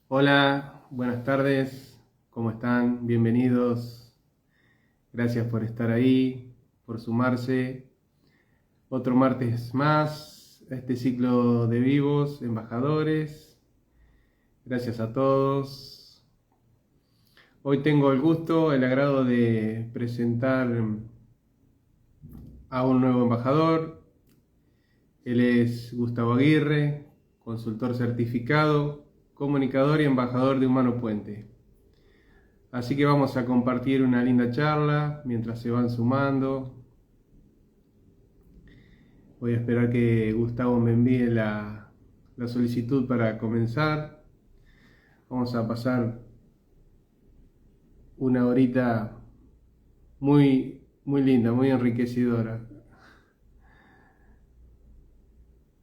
Hola, buenas tardes, ¿cómo están? Bienvenidos, gracias por estar ahí, por sumarse. Otro martes más a este ciclo de vivos, embajadores. Gracias a todos. Hoy tengo el gusto, el agrado de presentar a un nuevo embajador. Él es Gustavo Aguirre, consultor certificado, comunicador y embajador de Humano Puente. Así que vamos a compartir una linda charla mientras se van sumando. Voy a esperar que Gustavo me envíe la solicitud para comenzar. Vamos a pasar una horita muy linda, muy enriquecedora.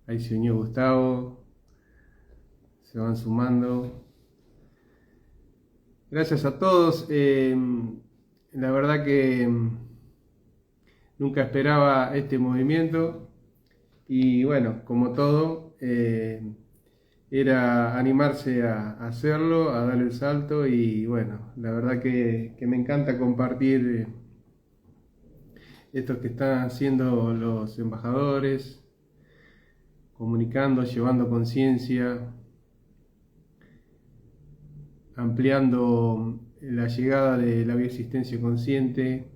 Ahí se unió Gustavo, se van sumando. Gracias a todos. La verdad que nunca esperaba este movimiento. Y bueno, como todo, era animarse a hacerlo, a dar el salto y bueno, la verdad que me encanta compartir esto que están haciendo los embajadores, comunicando, llevando conciencia, ampliando la llegada de la bioexistencia consciente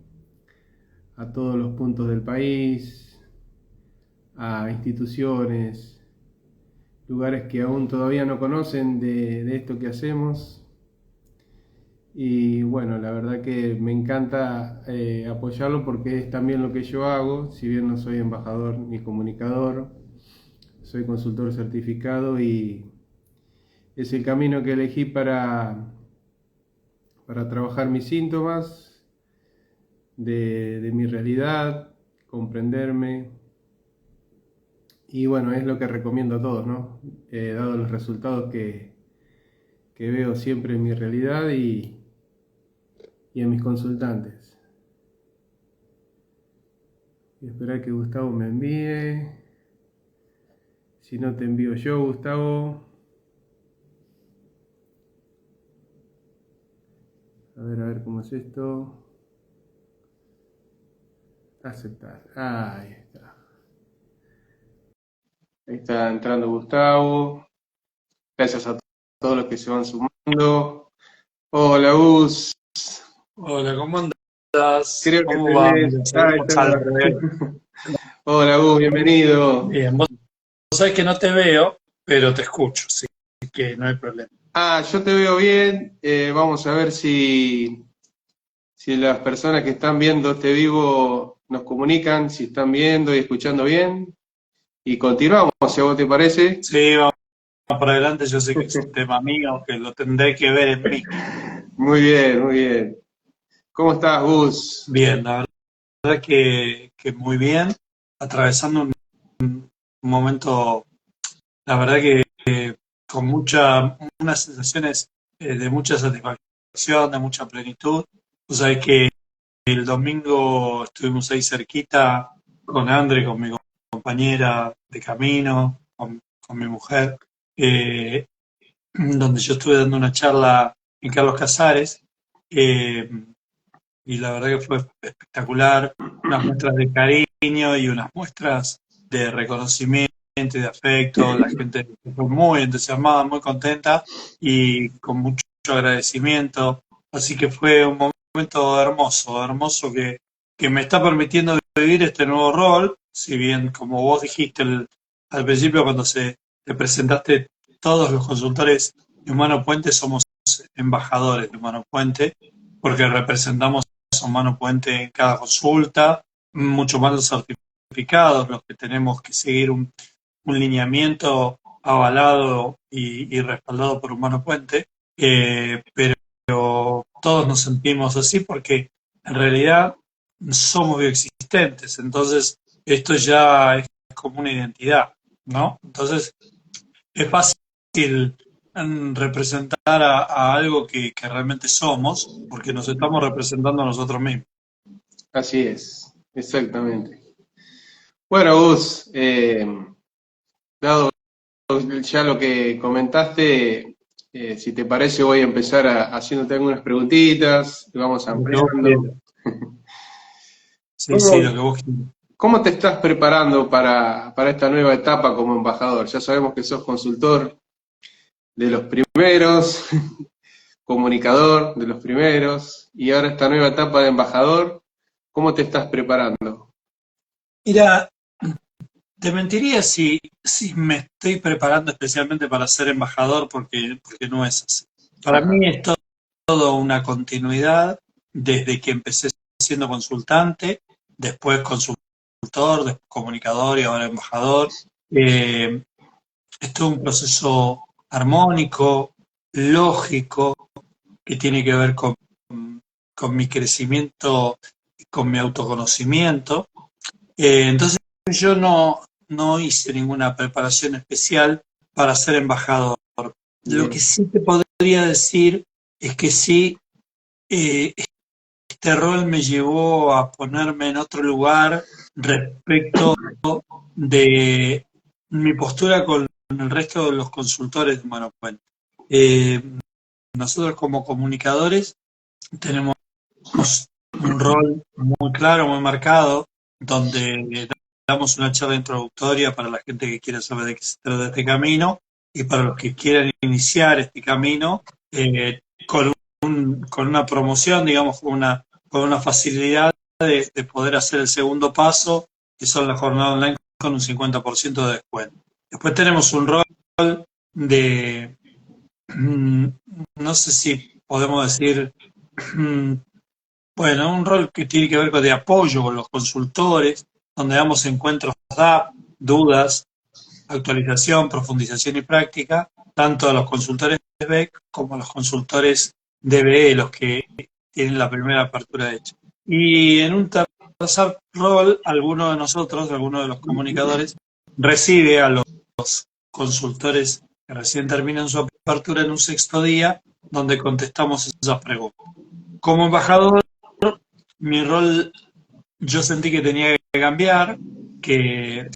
a todos los puntos del país, a instituciones, lugares que aún todavía no conocen de esto que hacemos. Y bueno, la verdad que me encanta apoyarlo porque es también lo que yo hago, si bien no soy embajador ni comunicador, soy consultor certificado y es el camino que elegí para trabajar mis síntomas de mi realidad, comprenderme. Y bueno, es lo que recomiendo a todos, ¿no? Dado los resultados que veo siempre en mi realidad y en mis consultantes. Y esperar que Gustavo me envíe. Si no te envío yo, Gustavo. A ver cómo es esto. Aceptar. Ahí está. Ahí está entrando Gustavo. Gracias a todos los que se van sumando. Hola, Gus. Hola, ¿cómo andás? Creo que ¿Cómo te va? ves. Mira, Ahí seguimos al está. revés. Hola, Gus, bienvenido. Bien, vos sabés que no te veo, pero te escucho, sí, así que no hay problema. Yo te veo bien. Vamos a ver si las personas que están viendo este vivo nos comunican, si están viendo y escuchando bien. Y continuamos, si a vos te parece. Sí, vamos para adelante, yo sé que es un tema mío, que lo tendré que ver en mí. Muy bien, muy bien. ¿Cómo estás, Gus? Bien, la verdad que muy bien, atravesando un momento, la verdad que con unas sensaciones de mucha satisfacción, de mucha plenitud. O sea, que el domingo estuvimos ahí cerquita con Andre, con mi compañera de camino, con mi mujer, eh, donde yo estuve dando una charla en Carlos Casares, eh, y la verdad que fue espectacular, unas muestras de cariño y unas muestras de reconocimiento y de afecto, la gente fue muy entusiasmada, muy contenta y con mucho agradecimiento, así que fue un momento hermoso, hermoso que me está permitiendo vivir este nuevo rol, si bien como vos dijiste al principio cuando te presentaste, todos los consultores de Humano Puente somos embajadores de Humano Puente, porque representamos a Humano Puente en cada consulta, mucho más los certificados, los que tenemos que seguir un lineamiento avalado y respaldado por Humano Puente, pero todos nos sentimos así porque en realidad somos bioexistentes, entonces esto ya es como una identidad, ¿no? Entonces es fácil representar a algo que realmente somos porque nos estamos representando a nosotros mismos. Así es, exactamente. Bueno, Gus, dado ya lo que comentaste, Si te parece, voy a empezar haciéndote algunas preguntitas y vamos Lo que vos ampliando. quieras. Sí, sí, lo ¿Cómo, que vos quieras. cómo te estás preparando para esta nueva etapa como embajador? Ya sabemos que sos consultor de los primeros, comunicador de los primeros, y ahora esta nueva etapa de embajador, ¿cómo te estás preparando? Mira, te mentiría si me estoy preparando especialmente para ser embajador, porque no es así. Para Ajá. mí es todo una continuidad desde que empecé siendo consultante, después consultor, después comunicador y ahora embajador. Eh, es todo un proceso armónico, lógico, que tiene que ver con mi crecimiento y con mi autoconocimiento. Entonces yo no hice ninguna preparación especial para ser embajador. Lo que Bien, sí te podría decir es que sí, eh, este rol me llevó a ponerme en otro lugar respecto de mi postura con el resto de los consultores de Humano Puente. Eh, Nosotros como comunicadores tenemos un rol muy claro, muy marcado, donde damos una charla introductoria para la gente que quiera saber de qué se trata este camino y para los que quieran iniciar este camino, con, con una promoción, digamos, con una facilidad de poder hacer el segundo paso, que son la jornada online con un 50% de descuento. Después tenemos un rol de, no sé si podemos decir, bueno, un rol que tiene que ver con de apoyo con los consultores, donde damos encuentros DAP, dudas, actualización, profundización y práctica, tanto a los consultores de BEC como a los consultores DBE, los que tienen la primera apertura hecha. Y en un tercer rol, alguno de nosotros, alguno de los comunicadores, recibe a los consultores que recién terminan su apertura en un sexto día, donde contestamos esas preguntas. Como embajador, mi rol yo sentí que tenía que cambiar, que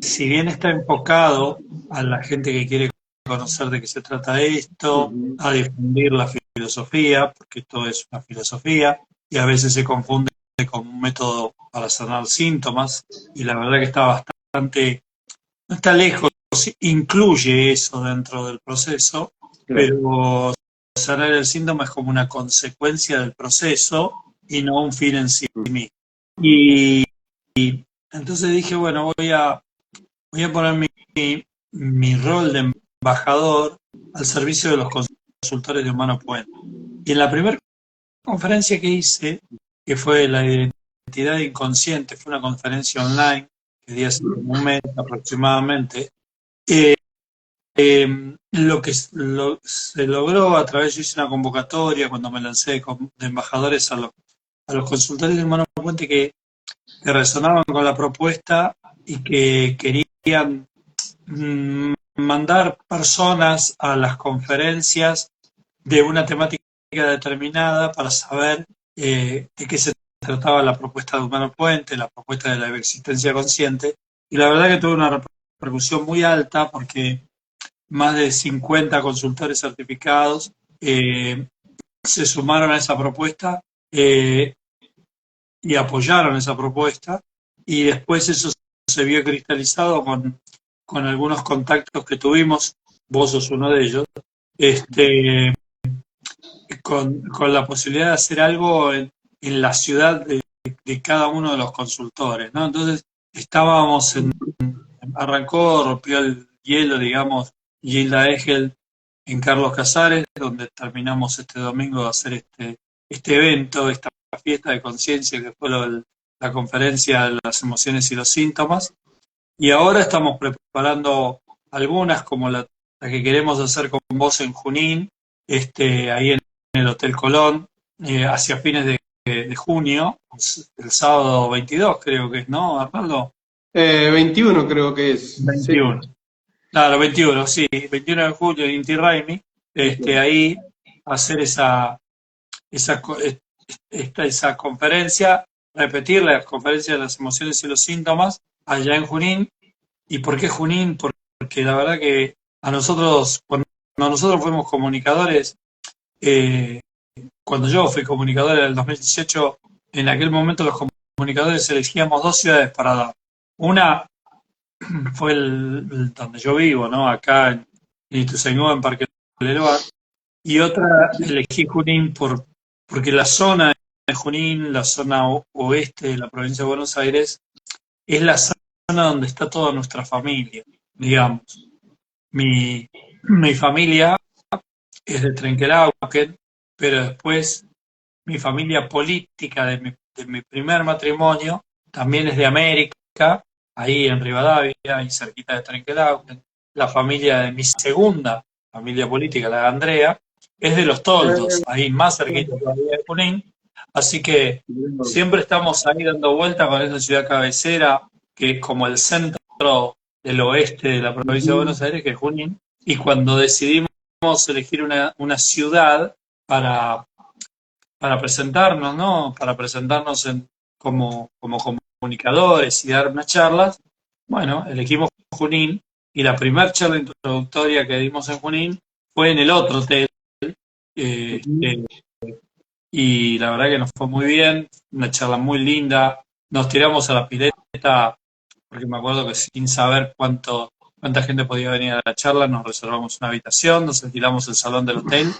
si bien está enfocado a la gente que quiere conocer de qué se trata esto, ujú, a difundir la filosofía, porque esto es una filosofía, y a veces se confunde con un método para sanar síntomas, y la verdad que está bastante, no está lejos, incluye eso dentro del proceso, claro. pero sanar el síntoma es como una consecuencia del proceso y no un fin en sí mismo. Y entonces dije, bueno, voy a poner mi rol de embajador al servicio de los consultores de Humano Puente. Y en la primera conferencia que hice, que fue la identidad inconsciente, fue una conferencia online que di hace como un mes aproximadamente, eh, lo que se logró a través, yo hice una convocatoria cuando me lancé de embajadores a los consultores de Humano Puente que resonaban con la propuesta y que querían mandar personas a las conferencias de una temática determinada para saber de qué se trataba la propuesta de Humano Puente, la propuesta de la existencia consciente. Y la verdad que tuvo una repercusión muy alta porque más de 50 consultores certificados se sumaron a esa propuesta eh, y apoyaron esa propuesta. Y después eso se vio cristalizado con algunos contactos que tuvimos, vos sos uno de ellos, este, con la posibilidad de hacer algo en la ciudad de cada uno de los consultores, ¿no? Entonces estábamos arrancó, rompió el hielo, digamos, Gilda Egel en Carlos Casares, donde terminamos este domingo de hacer este evento, esta fiesta de conciencia que fue la conferencia de las emociones y los síntomas. Y ahora estamos preparando algunas, como la que queremos hacer con vos en Junín, ahí en el Hotel Colón, hacia fines de junio, el sábado 22 creo que es, ¿no, Arnaldo? 21 creo que es. Sí, 21. Claro, 21, sí, 21 de julio en Inti Raymi, ahí hacer esa conferencia, repetir la conferencia de las emociones y los síntomas allá en Junín. ¿Y por qué Junín? Porque la verdad que a nosotros, cuando nosotros fuimos comunicadores, eh, cuando yo fui comunicador en el 2018, en aquel momento los comunicadores elegíamos dos ciudades para dar. Una fue donde yo vivo, ¿no? Acá en Ituzaingó, en Parque Leloir, y otra elegí Junín porque la zona de Junín, la zona oeste de la provincia de Buenos Aires, es la zona donde está toda nuestra familia, digamos. Mi familia es de Trenquelauquen, pero después mi familia política de mi primer matrimonio también es de América, ahí en Rivadavia, ahí cerquita de Trenquelauquen. La familia de mi segunda familia política, la de Andrea, es de Los Toldos, ahí más cerquita todavía de Junín. Así que siempre estamos ahí dando vueltas con esa ciudad cabecera, que es como el centro del oeste de la provincia de Buenos Aires, que es Junín. Y cuando decidimos elegir una ciudad para presentarnos, ¿no? Para presentarnos como comunicadores y dar unas charlas, bueno, elegimos Junín y la primera charla introductoria que dimos en Junín fue en el otro hotel, eh, eh, y la verdad que nos fue muy bien, una charla muy linda, nos tiramos a la pileta, porque me acuerdo que sin saber cuánta gente podía venir a la charla, nos reservamos una habitación, nos alquilamos el salón del hotel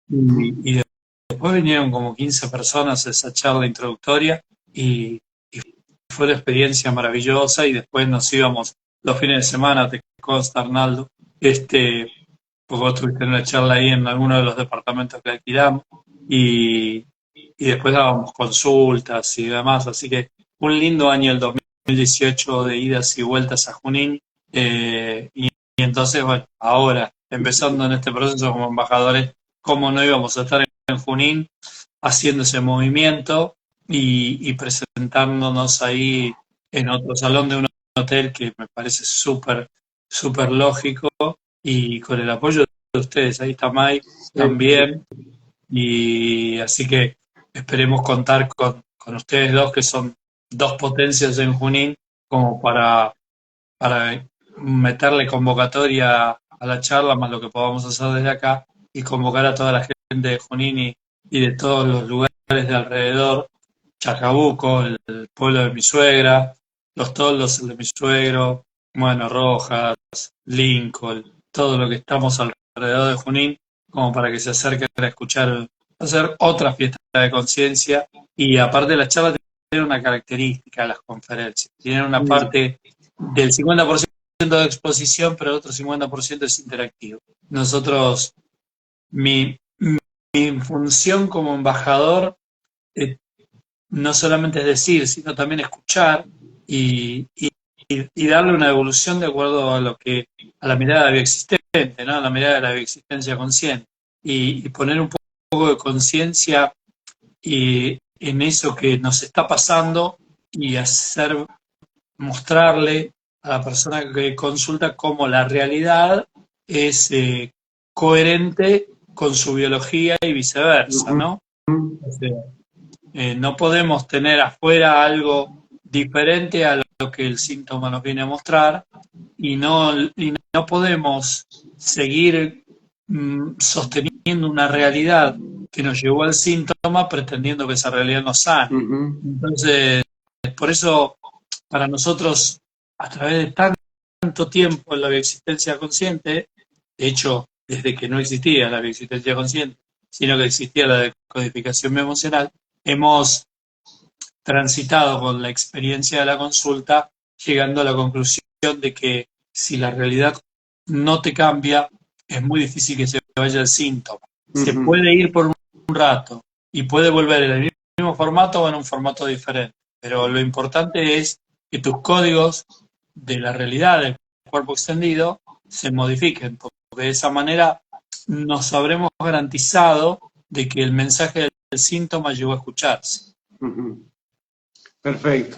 y después vinieron como 15 personas a esa charla introductoria y fue una experiencia maravillosa y después nos íbamos los fines de semana, te consta Arnaldo, porque vos tuviste una charla ahí en alguno de los departamentos que alquilamos y después dábamos consultas y demás, así que un lindo año el 2018 de idas y vueltas a Junín, y entonces, bueno, ahora, empezando en este proceso como embajadores, ¿cómo no íbamos a estar en Junín haciendo ese movimiento y presentándonos ahí en otro salón de un hotel que me parece súper, súper lógico y con el apoyo de ustedes? Ahí está Mike también, y así que esperemos contar con ustedes dos, que son dos potencias en Junín, como para meterle convocatoria a la charla, más lo que podamos hacer desde acá, y convocar a toda la gente de Junín y de todos los lugares de alrededor, Chacabuco, el pueblo de mi suegra, Los Toldos, el de mi suegro, bueno, Rojas, Lincoln, todo lo que estamos alrededor de Junín, como para que se acerquen a escuchar, hacer otra fiesta de conciencia. Y aparte, las charlas tienen una característica, las conferencias, tienen una parte del 50% de exposición, pero el otro 50% es interactivo. Nosotros, mi, mi función como embajador, eh, no solamente es decir, sino también escuchar y darle una evolución de acuerdo a la mirada bioexistente, ¿no? A la mirada de la bioexistencia consciente, y poner un poco de conciencia en eso que nos está pasando y mostrarle a la persona que consulta cómo la realidad es coherente con su biología y viceversa, ¿no? O sea, no podemos tener afuera algo diferente a lo que el síntoma nos viene a mostrar, y no podemos seguir sosteniendo una realidad que nos llevó al síntoma pretendiendo que esa realidad nos sana. Entonces, por eso, para nosotros, a través de tanto tiempo en la bioexistencia consciente, de hecho, desde que no existía la bioexistencia consciente, sino que existía la decodificación emocional, hemos transitado con la experiencia de la consulta, llegando a la conclusión de que si la realidad no te cambia, es muy difícil que se vaya el síntoma. Se puede ir por un rato y puede volver en el mismo formato o en un formato diferente, pero lo importante es que tus códigos de la realidad del cuerpo extendido se modifiquen, porque de esa manera nos habremos garantizado de que el mensaje del síntoma llegó a escucharse. Perfecto.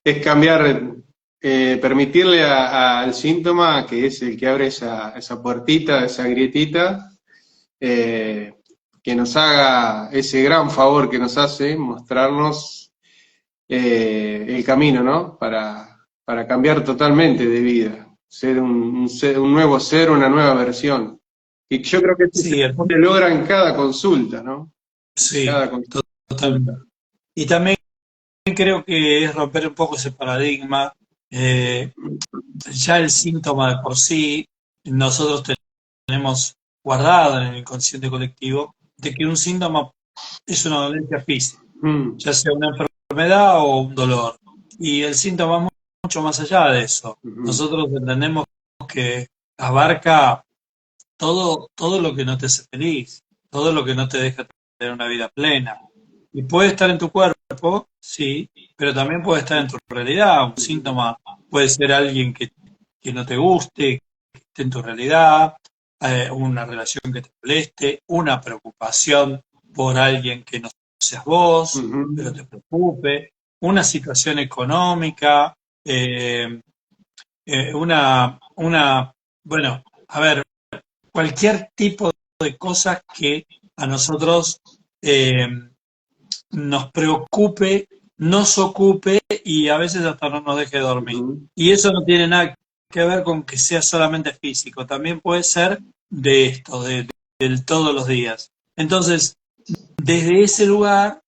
Es cambiar, permitirle al síntoma, que es el que abre esa puertita, esa grietita, que nos haga ese gran favor que nos hace, mostrarnos el camino, ¿no? Para cambiar totalmente de vida, ser un nuevo ser, una nueva versión. Y yo creo que eso Sí, el se punto, logra en cada consulta, ¿no? sí, Cada consulta. totalmente. Y también creo que es romper un poco ese paradigma. eh, ya el síntoma de por sí, nosotros tenemos guardado en el inconsciente colectivo de que un síntoma es una dolencia física, Mm, ya sea una enfermedad o un dolor. Y el síntoma es mucho más allá de eso. ujú, Nosotros entendemos que abarca todo lo que no te hace feliz, todo lo que no te deja tener una vida plena. Y puede estar en tu cuerpo, sí, pero también puede estar en tu realidad. Un ujú, síntoma puede ser alguien que no te guste, que esté en tu realidad, una relación que te moleste, una preocupación por alguien que no seas vos, pero ujú, te preocupe, una situación económica, eh, bueno, a ver, cualquier tipo de cosas que a nosotros eh, nos preocupe, nos ocupe y a veces hasta no nos deje dormir. ujú, Y eso no tiene nada que ver con que sea solamente físico, también puede ser de esto, del todos los días. Entonces, desde ese lugar,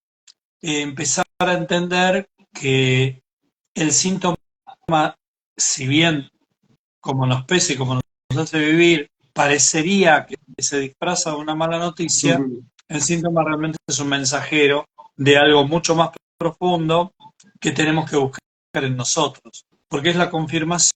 empezar a entender que el síntoma, si bien como nos pese y como nos hace vivir, parecería que se disfraza de una mala noticia, ujú. el síntoma realmente es un mensajero de algo mucho más profundo que tenemos que buscar en nosotros, porque es la confirmación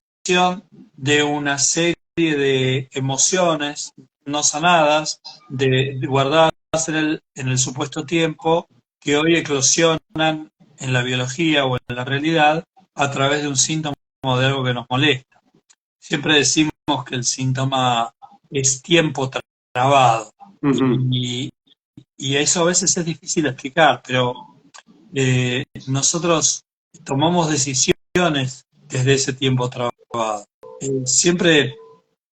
de una serie de emociones no sanadas, de guardadas en el supuesto tiempo, que hoy eclosionan en la biología o en la realidad a través de un síntoma de algo que nos molesta. Siempre decimos que el síntoma es tiempo trabado Ujú, y, y eso a veces es difícil de explicar, pero nosotros tomamos decisiones desde ese tiempo trabado. Siempre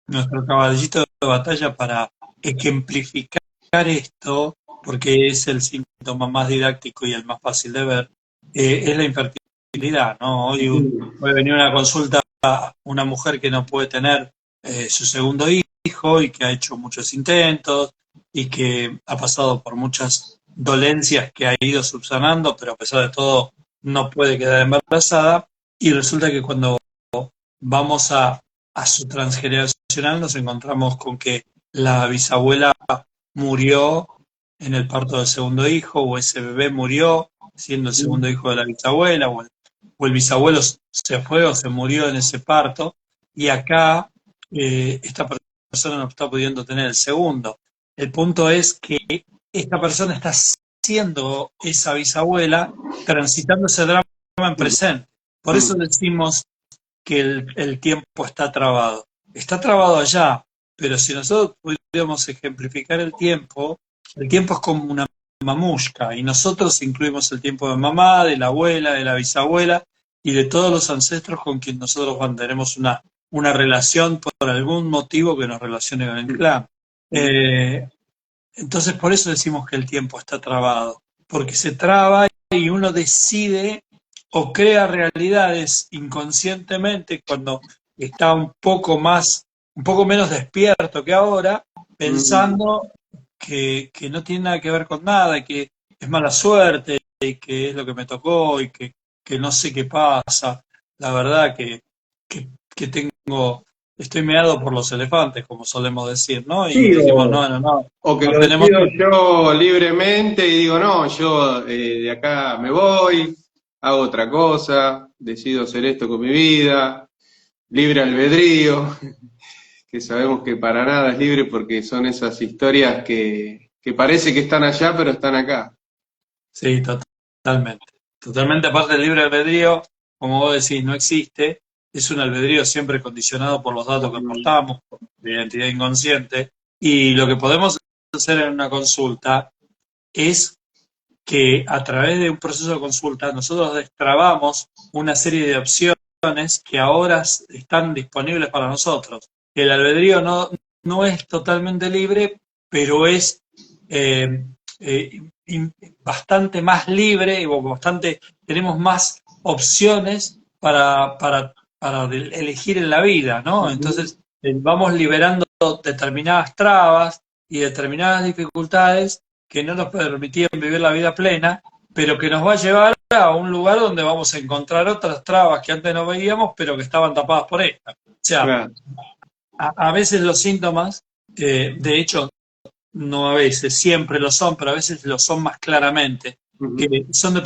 nuestro caballito de batalla para ejemplificar esto, porque es el síntoma más didáctico y el más fácil de ver, es la infertilidad, ¿no? ujú, Hoy venía una consulta una mujer que no puede tener su segundo hijo y que ha hecho muchos intentos y que ha pasado por muchas dolencias que ha ido subsanando, pero a pesar de todo no puede quedar embarazada y resulta que cuando vamos a su transgeneracional nos encontramos con que la bisabuela murió en el parto del segundo hijo o ese bebé murió siendo el segundo hijo de la bisabuela o el bisabuelo se fue o se murió en ese parto y acá esta persona no está pudiendo tener el segundo. El punto es que esta persona está siendo esa bisabuela transitando ese drama en presente. Por eso ujú, decimos que el tiempo está trabado. Está trabado allá, pero si nosotros pudiéramos ejemplificar el tiempo es como una mamushka y nosotros incluimos el tiempo de mamá, de la abuela, de la bisabuela y de todos los ancestros con quien nosotros mantenemos una relación por algún motivo que nos relacione con el clan. Eh, entonces por eso decimos que el tiempo está trabado, porque se traba y uno decide o crea realidades inconscientemente cuando está un poco menos despierto que ahora, ujú. pensando que no tiene nada que ver con nada, y que es mala suerte, y que es lo que me tocó, y que no sé qué pasa. La verdad que tengo, estoy meado por los elefantes, como solemos decir, ¿no? Y Sí, decimos, no, no, no, o que no lo tenemos decido tiempo. yo libremente y digo, no, yo de acá me voy, hago otra cosa, decido hacer esto con mi vida, libre albedrío, que sabemos que para nada es libre porque son esas historias que parece que están allá, pero están acá. Sí, totalmente. Totalmente, aparte del libre albedrío, como vos decís, no existe. Es un albedrío siempre condicionado por los datos que Ujú, aportamos, por la identidad inconsciente. Y lo que podemos hacer en una consulta es que a través de un proceso de consulta nosotros destrabamos una serie de opciones que ahora están disponibles para nosotros. El albedrío no es totalmente libre, pero es eh, eh, bastante más libre y bastante, tenemos más opciones para elegir en la vida, ¿no? ujú, Entonces, vamos liberando determinadas trabas y determinadas dificultades que no nos permitían vivir la vida plena, pero que nos va a llevar a un lugar donde vamos a encontrar otras trabas que antes no veíamos, pero que estaban tapadas por esta. O sea, Claro. a veces los síntomas, de hecho, no a veces, siempre lo son, pero a veces lo son más claramente, Ujú. que son de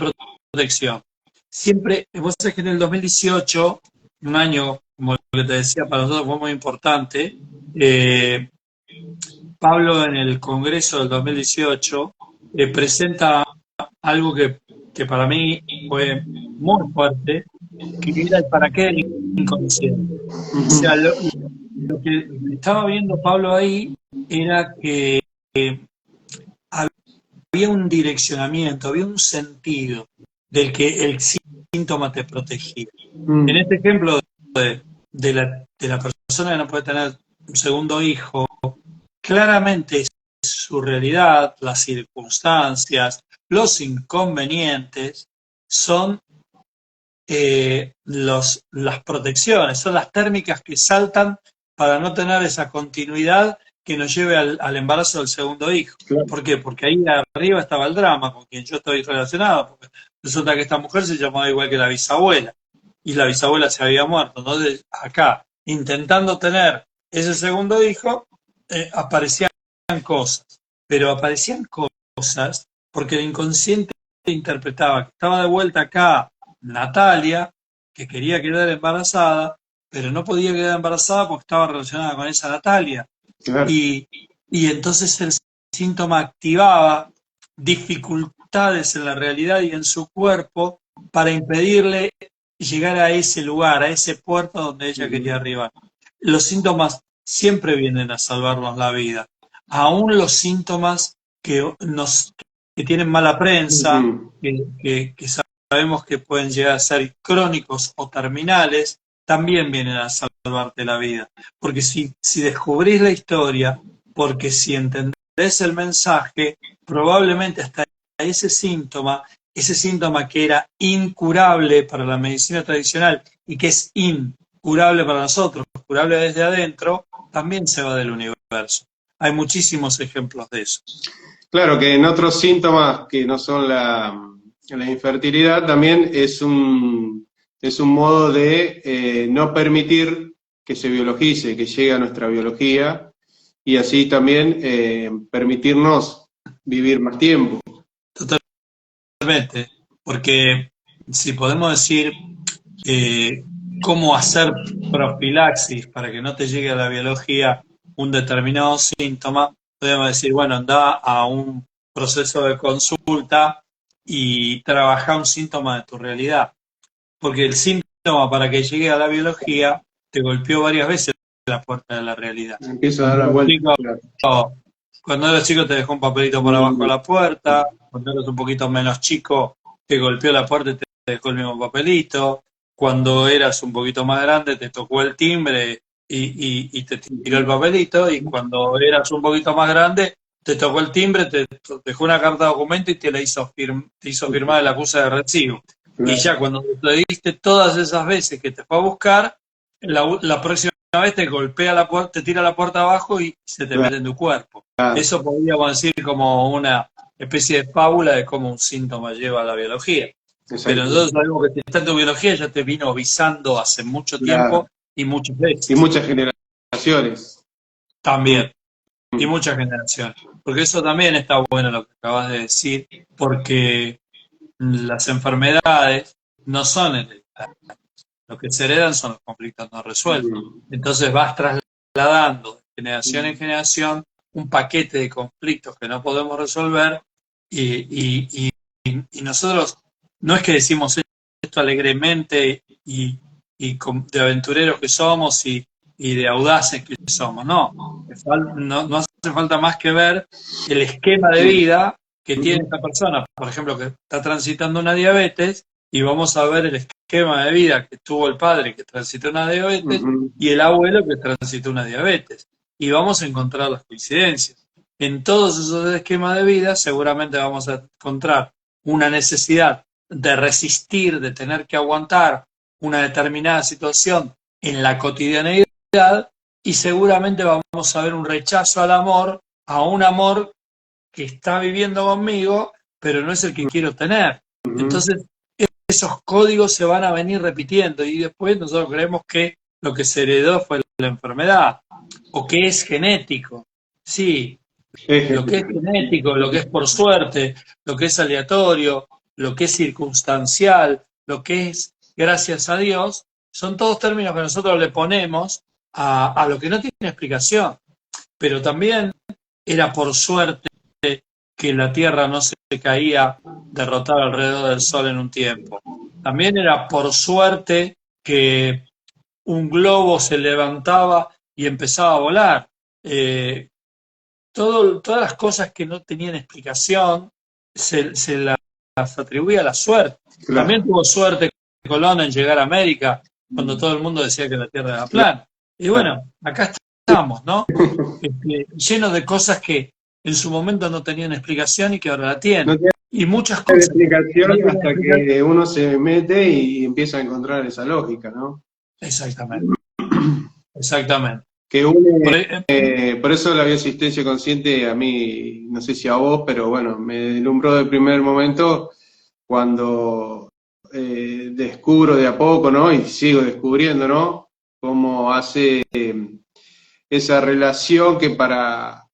protección. Siempre, vos sabés que en el 2018, un año, como lo que te decía, para nosotros fue muy importante, eh, Pablo en el Congreso del 2018 presenta algo que para mí fue muy fuerte, que era el para qué del inconsciente. O sea, Ujú. lo que estaba viendo Pablo ahí era que había un direccionamiento, había un sentido del que el síntoma te protegía. En Mm. este ejemplo de la persona que no puede tener un segundo hijo, claramente su realidad, las circunstancias, los inconvenientes son las protecciones, son las térmicas que saltan para no tener esa continuidad que nos lleve al embarazo del segundo hijo. Claro. ¿Por qué? Porque ahí arriba estaba el drama con quien yo estoy relacionado, porque resulta que esta mujer se llamaba igual que la bisabuela, y la bisabuela se había muerto. Entonces, acá, intentando tener ese segundo hijo, aparecían cosas, pero aparecían cosas porque el inconsciente interpretaba que estaba de vuelta acá Natalia, que quería quedar embarazada, pero no podía quedar embarazada porque estaba relacionada con esa Natalia. Claro. Y entonces el síntoma activaba dificultades en la realidad y en su cuerpo para impedirle llegar a ese lugar, a ese puerto donde ella quería Ujú. arribar. Los síntomas siempre vienen a salvarnos la vida. Aún los síntomas que tienen mala prensa, Ujú. que sabemos que pueden llegar a ser crónicos o terminales, también vienen a salvarte la vida. Porque si descubrís la historia, porque si entendés el mensaje, probablemente hasta ese síntoma que era incurable para la medicina tradicional y que es incurable para nosotros, curable desde adentro, también se va del universo. Hay muchísimos ejemplos de eso. Claro que en otros síntomas que no son la infertilidad también es un modo de no permitir que se biologice, que llegue a nuestra biología y así también permitirnos vivir más tiempo. Totalmente, porque si podemos decir cómo hacer profilaxis para que no te llegue a la biología un determinado síntoma, podemos decir, bueno, anda a un proceso de consulta y trabaja un síntoma de tu realidad. Porque el síntoma para que llegue a la biología te golpeó varias veces la puerta de la realidad. Empiezo a dar Cuando la eras vuelta. chico, Claro. cuando eras chico te dejó un papelito por abajo de Mm. la puerta, cuando eras un poquito menos chico te golpeó la puerta y te dejó el mismo papelito, cuando eras un poquito más grande te tocó el timbre y te tiró el papelito, y cuando eras un poquito más grande te tocó el timbre, te dejó una carta de documento y te hizo firmar el acuse de recibo. Y Claro. ya cuando te diste todas esas veces que te fue a buscar, la próxima vez te golpea la puerta, te tira la puerta abajo y se te mete en tu cuerpo. Claro. Eso podríamos decir como una especie de fábula de cómo un síntoma lleva a la biología. Pero Exacto. nosotros sabemos que si está en tu biología ya te vino avisando hace mucho Claro. tiempo y muchas Y veces muchas generaciones. Mm. también, y muchas generaciones. Porque eso también está bueno lo que acabas de decir, porque las enfermedades no son hereditarias. Lo que se heredan son los conflictos no resueltos. Mm. Entonces vas trasladando de generación en generación un paquete de conflictos que no podemos resolver y nosotros no es que decimos esto alegremente de aventureros que somos y de audaces que somos, no. No hace falta más que ver el esquema de vida que tiene esta persona, por ejemplo, que está transitando una diabetes, y vamos a ver el esquema de vida que tuvo el padre que transitó una diabetes Ujú. y el abuelo que transitó una diabetes. Y vamos a encontrar las coincidencias. En todos esos esquemas de vida seguramente vamos a encontrar una necesidad de resistir, de tener que aguantar una determinada situación en la cotidianeidad, y seguramente vamos a ver un rechazo al amor, a un amor que está viviendo conmigo, pero no es el que quiero tener. Entonces, esos códigos se van a venir repitiendo y después nosotros creemos que lo que se heredó fue la enfermedad o que es genético. Sí, lo que es genético, lo que es por suerte, lo que es aleatorio, lo que es circunstancial, lo que es gracias a Dios, son todos términos que nosotros le ponemos a lo que no tiene explicación. Pero también era por suerte que la Tierra no se caía derrotada alrededor del Sol en un tiempo. También era por suerte que un globo se levantaba y empezaba a volar. Todas las cosas que no tenían explicación se las atribuía a la suerte. Claro. También tuvo suerte Colón en llegar a América cuando todo el mundo decía que la Tierra era plana. Y bueno, acá estamos, ¿no? Llenos de cosas que en su momento no tenían explicación y que ahora la tienen. No tiene Y muchas cosas explicación no tienen hasta explicación. que uno se mete y empieza a encontrar esa lógica, ¿no? Exactamente, exactamente. Que Por, por eso la bioasistencia consciente a mí, no sé si a vos, pero bueno, me deslumbró de primer momento cuando descubro de a poco, ¿no? Y sigo descubriendo, ¿no? Cómo hace esa relación que para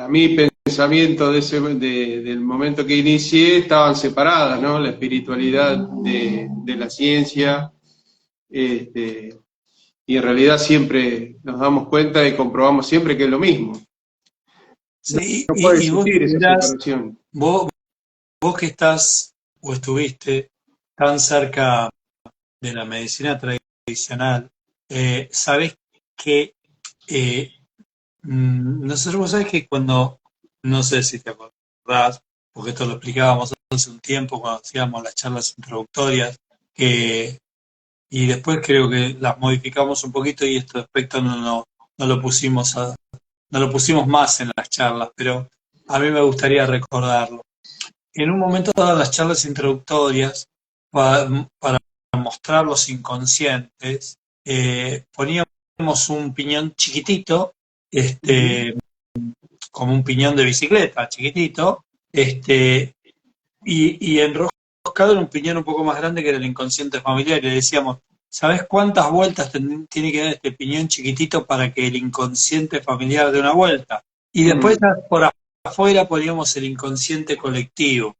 mi pensamiento del momento que inicié estaban separadas, ¿no? La espiritualidad de la ciencia, y en realidad siempre nos damos cuenta y comprobamos siempre que es lo mismo. sí, No puede y vos, existir esa verás, separación. vos que estás o estuviste tan cerca de la medicina tradicional, sabés que nosotros, vos sabés que cuando, no sé si te acordás, porque esto lo explicábamos hace un tiempo cuando hacíamos las charlas introductorias, que, y después creo que las modificamos un poquito y este aspecto no lo pusimos no lo pusimos más en las charlas, pero a mí me gustaría recordarlo. En un momento dadas las charlas introductorias, para mostrar los inconscientes, poníamos un piñón chiquitito, como un piñón de bicicleta, chiquitito, y enroscado en un piñón un poco más grande que era el inconsciente familiar, y le decíamos, ¿sabes cuántas vueltas tiene que dar este piñón chiquitito para que el inconsciente familiar dé una vuelta? Y después por afuera poníamos el inconsciente colectivo.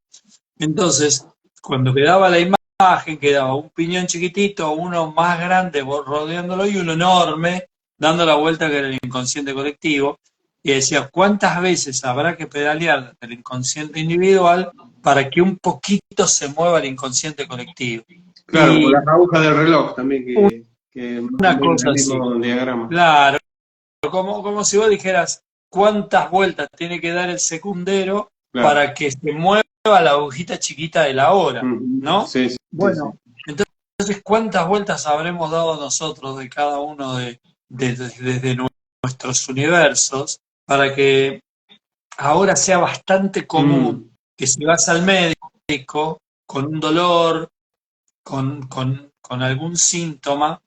Entonces, cuando quedaba la imagen, quedaba un piñón chiquitito, uno más grande rodeándolo y uno enorme, dando la vuelta que era el inconsciente colectivo, y decía, ¿cuántas veces habrá que pedalear desde el inconsciente individual para que un poquito se mueva el inconsciente colectivo? Claro, por Y las agujas del reloj también, que más o una menos cosa el así, mismo diagrama. claro, como si vos dijeras, ¿cuántas vueltas tiene que dar el secundero Claro. para que se mueva la agujita chiquita de la hora? ¿No? Sí, sí, Bueno, sí. entonces, ¿cuántas vueltas habremos dado nosotros de cada uno desde nuestros universos para que ahora sea bastante común que si vas al médico con un dolor, con algún síntoma,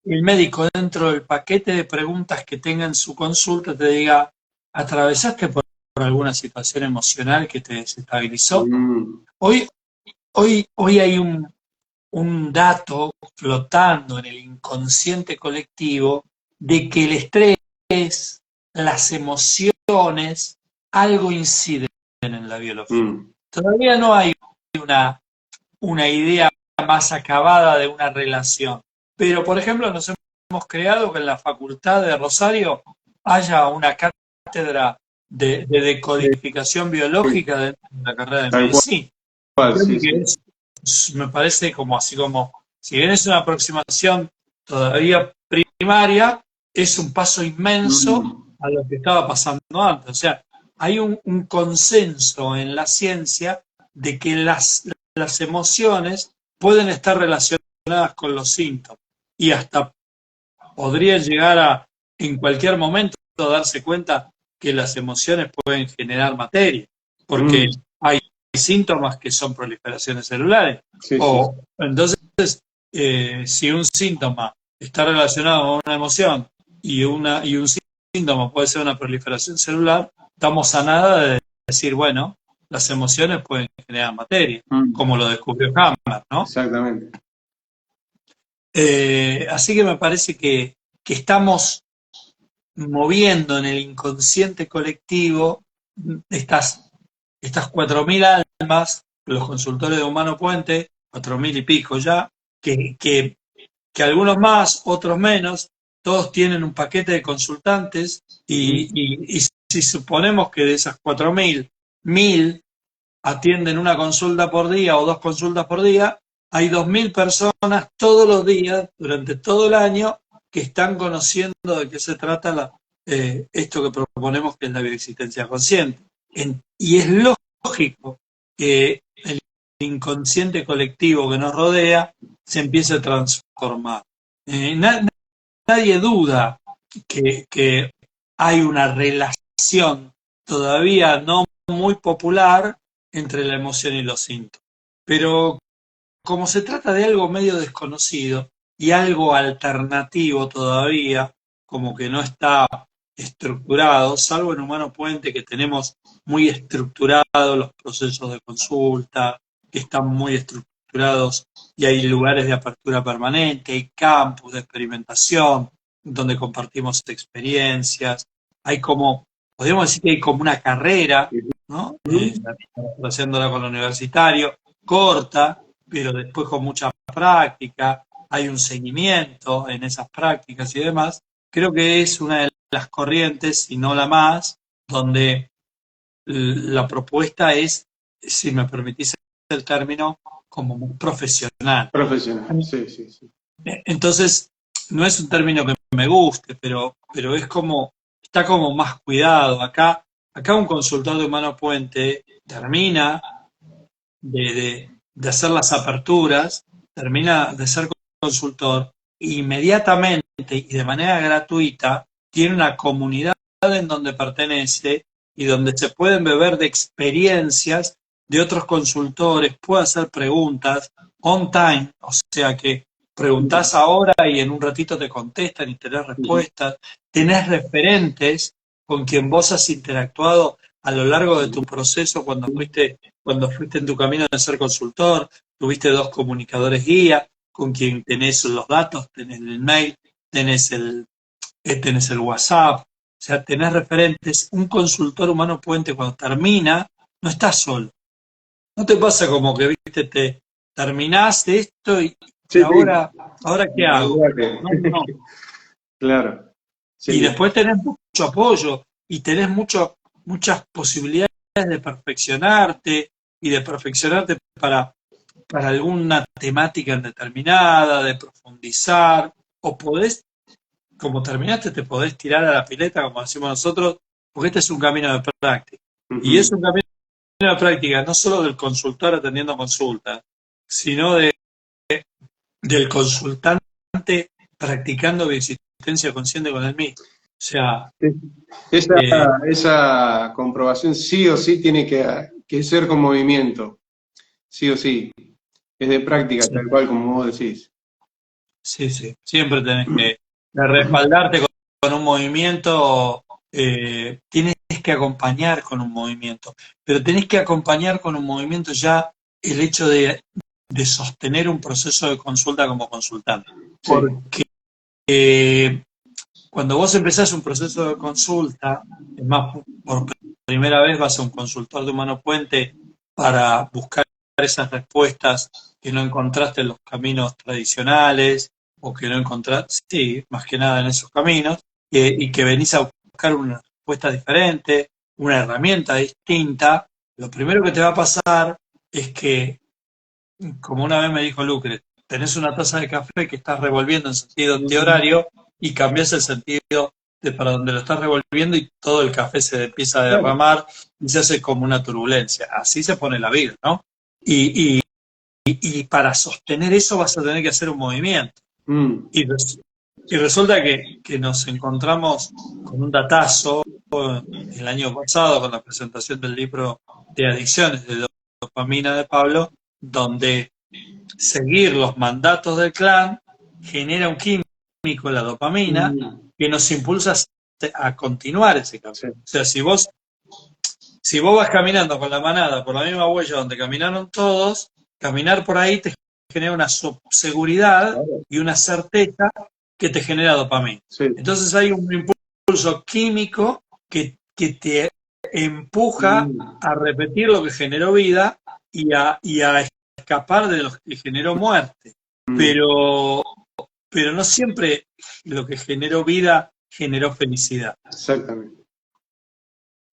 el médico dentro del paquete de preguntas que tenga en su consulta te diga, ¿atravesaste por alguna situación emocional que te desestabilizó? Hoy, hoy hay un dato flotando en el inconsciente colectivo de que el estrés, las emociones, algo inciden en la biología. Todavía no hay una idea más acabada de una relación. Pero, por ejemplo, nos hemos creado que en la Facultad de Rosario haya una cátedra de decodificación biológica dentro de la carrera de Tal medicina. cual, sí, sí. Me parece como así como, si bien es una aproximación todavía primaria, es un paso inmenso a lo que estaba pasando antes. O sea, hay un consenso en la ciencia de que las emociones pueden estar relacionadas con los síntomas y hasta podría llegar a, en cualquier momento, darse cuenta que las emociones pueden generar materia, porque hay síntomas que son proliferaciones celulares. Sí, O sí. entonces, si un síntoma está relacionado con una emoción y un síntoma puede ser una proliferación celular, estamos a nada de decir, bueno, las emociones pueden generar materia, como lo descubrió Hammer, ¿no? Exactamente. Así que me parece que estamos moviendo en el inconsciente colectivo estas 4.000 almas, los consultores de Humano Puente, 4.000 y pico ya, que algunos más, otros menos, todos tienen un paquete de consultantes y si suponemos que de esas 4.000, 1.000 atienden una consulta por día o 2 consultas por día, hay 2.000 personas todos los días, durante todo el año, que están conociendo de qué se trata esto que proponemos, que es la bioexistencia consciente. Y es lógico que el inconsciente colectivo que nos rodea se empiece a transformar. Nadie duda que hay una relación todavía no muy popular entre la emoción y los síntomas. Pero como se trata de algo medio desconocido y algo alternativo todavía, como que no está estructurado, salvo en Humano Puente, que tenemos muy estructurados los procesos de consulta, que están muy estructurados y hay lugares de apertura permanente, hay campus de experimentación donde compartimos experiencias, hay como, podríamos decir que hay como una carrera, ¿no? Haciéndola con lo universitario, corta, pero después con mucha práctica, hay un seguimiento en esas prácticas y demás. Creo que es una de las corrientes, si no la más, donde la propuesta es, si me permitís el término, como muy profesional. Profesional, sí, sí, sí. Entonces, no es un término que me guste, pero es como, está como más cuidado. Acá un consultor de Humano Puente termina de hacer las aperturas, termina de ser consultor, e inmediatamente y de manera gratuita tiene una comunidad en donde pertenece y donde se pueden beber de experiencias de otros consultores, puede hacer preguntas on time, o sea que preguntás ahora y en un ratito te contestan y tenés respuestas, tenés referentes con quien vos has interactuado a lo largo de tu proceso cuando fuiste en tu camino de ser consultor, tuviste 2 comunicadores guía con quien tenés los datos, tenés el mail, tenés el WhatsApp, o sea, tenés referentes. Un consultor Humano Puente cuando termina, no estás solo. No te pasa como que, viste, te terminás esto y Sí, ahora ¿qué hago? No, no. claro. Sí. Y después tenés mucho apoyo y tenés muchas posibilidades de perfeccionarte y de perfeccionarte para alguna temática determinada, de profundizar, o podés, como terminaste, te podés tirar a la pileta, como decimos nosotros, porque este es un camino de práctica. Y es un camino de práctica no solo del consultor atendiendo consultas, sino del consultante practicando bioexistencia consciente con el mismo. O sea, esa comprobación sí o sí tiene que ser con movimiento, sí o sí. Es de práctica, sí, tal cual como vos decís. sí, siempre tenés que respaldarte con un movimiento, tienes que acompañar con un movimiento, pero tenés que acompañar con un movimiento ya el hecho de sostener un proceso de consulta como consultante. Sí. Porque cuando vos empezás un proceso de consulta, es más, por primera vez vas a un consultor de Humano Puente para buscar esas respuestas que no encontraste en los caminos tradicionales o que no encontraste, sí, más que nada en esos caminos, y que venís a buscar una respuesta diferente, una herramienta distinta, lo primero que te va a pasar es que, como una vez me dijo Lucre, tenés una taza de café que estás revolviendo en sentido antihorario y cambias el sentido de para donde lo estás revolviendo y todo el café se empieza a derramar y se hace como una turbulencia. Así se pone la vida, ¿no? Y para sostener eso vas a tener que hacer un movimiento. Y resulta que nos encontramos con un datazo el año pasado con la presentación del libro de adicciones de dopamina de Pablo, donde seguir los mandatos del clan genera un químico químico, la dopamina, que nos impulsa a continuar ese camino. Sí. O sea, si vos vas caminando con la manada por la misma huella donde caminaron todos, caminar por ahí te genera una seguridad Claro. y una certeza que te genera dopamina. Sí. Entonces hay un impulso químico que te empuja a repetir lo que generó vida y a escapar de lo que generó muerte. Pero no siempre lo que generó vida generó felicidad. Exactamente.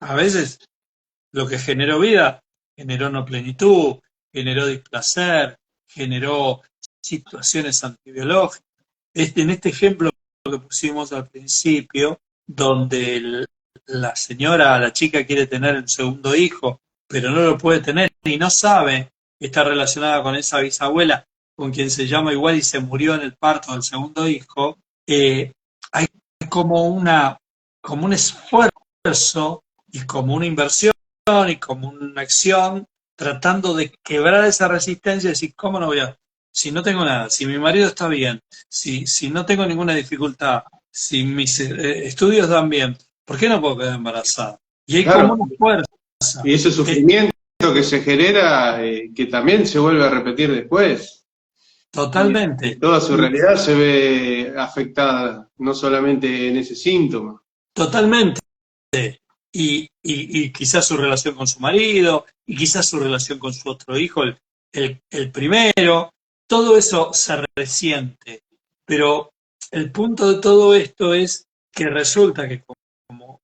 A veces lo que generó vida generó no plenitud, generó displacer, generó situaciones antibiológicas. En este ejemplo que pusimos al principio, donde la chica quiere tener un segundo hijo, pero no lo puede tener y no sabe, está relacionada con esa bisabuela con quien se llama igual y se murió en el parto del segundo hijo, hay como un esfuerzo y como una inversión y como una acción tratando de quebrar esa resistencia y decir, ¿cómo no voy a...? Si no tengo nada, si mi marido está bien, si no tengo ninguna dificultad, si mis estudios dan bien, ¿por qué no puedo quedar embarazada? Y hay Claro. como una fuerza. Y ese sufrimiento que se genera, que también se vuelve a repetir después. Totalmente. Y toda su realidad se ve afectada, no solamente en ese síntoma. Totalmente. Y quizás su relación con su marido, y quizás su relación con su otro hijo, el primero, todo eso se resiente. Pero el punto de todo esto es que resulta que como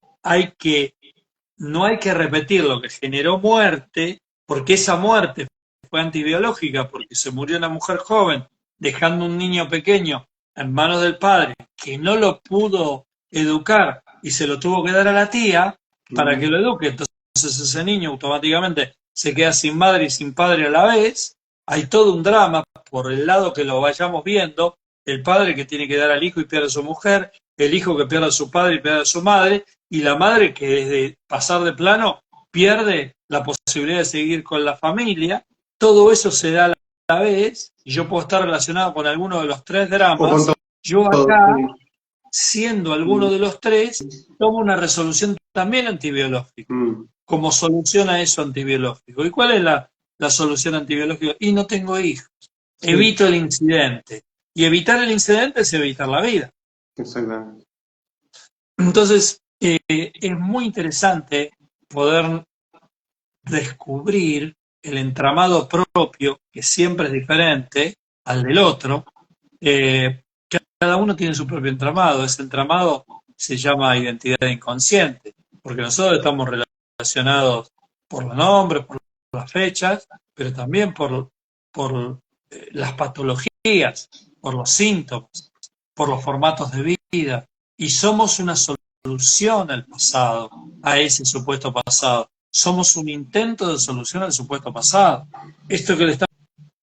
no hay que repetir lo que generó muerte, porque esa muerte fue antibiológica, porque se murió una mujer joven, dejando un niño pequeño en manos del padre, que no lo pudo educar y se lo tuvo que dar a la tía para que lo eduque. Entonces ese niño automáticamente se queda sin madre y sin padre a la vez. Hay todo un drama por el lado que lo vayamos viendo, el padre que tiene que dar al hijo y pierde a su mujer, el hijo que pierde a su padre y pierde a su madre, y la madre que desde pasar de plano pierde la posibilidad de seguir con la familia. Todo eso se da a la vez, y yo puedo estar relacionado con alguno de los tres dramas. Yo acá, siendo alguno de los tres, tomo una resolución también antibiológica, como solución a eso antibiológico. ¿Y cuál es la solución antibiológica? Y no tengo hijos. Sí. Evito el incidente. Y evitar el incidente es evitar la vida. Exactamente. Entonces, es muy interesante poder descubrir el entramado propio, que siempre es diferente al del otro. Cada uno tiene su propio entramado. Ese entramado se llama identidad inconsciente, porque nosotros estamos relacionados por los nombres, por las fechas, pero también por las patologías, por los síntomas, por los formatos de vida. Y somos una solución al pasado, a ese supuesto pasado. Somos un intento de solución al supuesto pasado. Esto que le está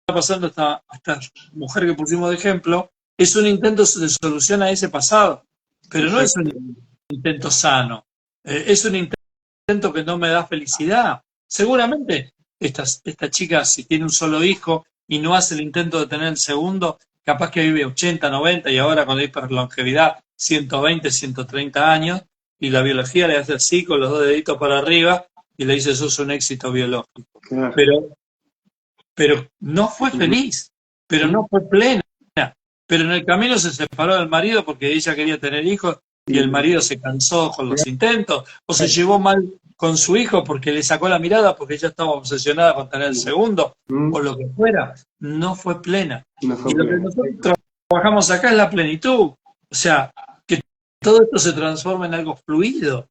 pasando a esta mujer que pusimos de ejemplo es un intento de solución a ese pasado, pero no es un intento sano, es un intento que no me da felicidad. Seguramente esta chica, si tiene un solo hijo y no hace el intento de tener el segundo, capaz que vive 80, 90 y ahora con la hiperlongevidad 120, 130 años, y la biología le hace así con los dos deditos para arriba y le dice: sos un éxito biológico. Claro. Pero no fue feliz, pero no fue plena. Pero en el camino se separó del marido porque ella quería tener hijos y el marido se cansó con los intentos, o se llevó mal con su hijo porque le sacó la mirada porque ella estaba obsesionada con tener el segundo, o lo que fuera. No fue plena. Y lo que nosotros trabajamos acá es la plenitud. O sea, que todo esto se transforma en algo fluido.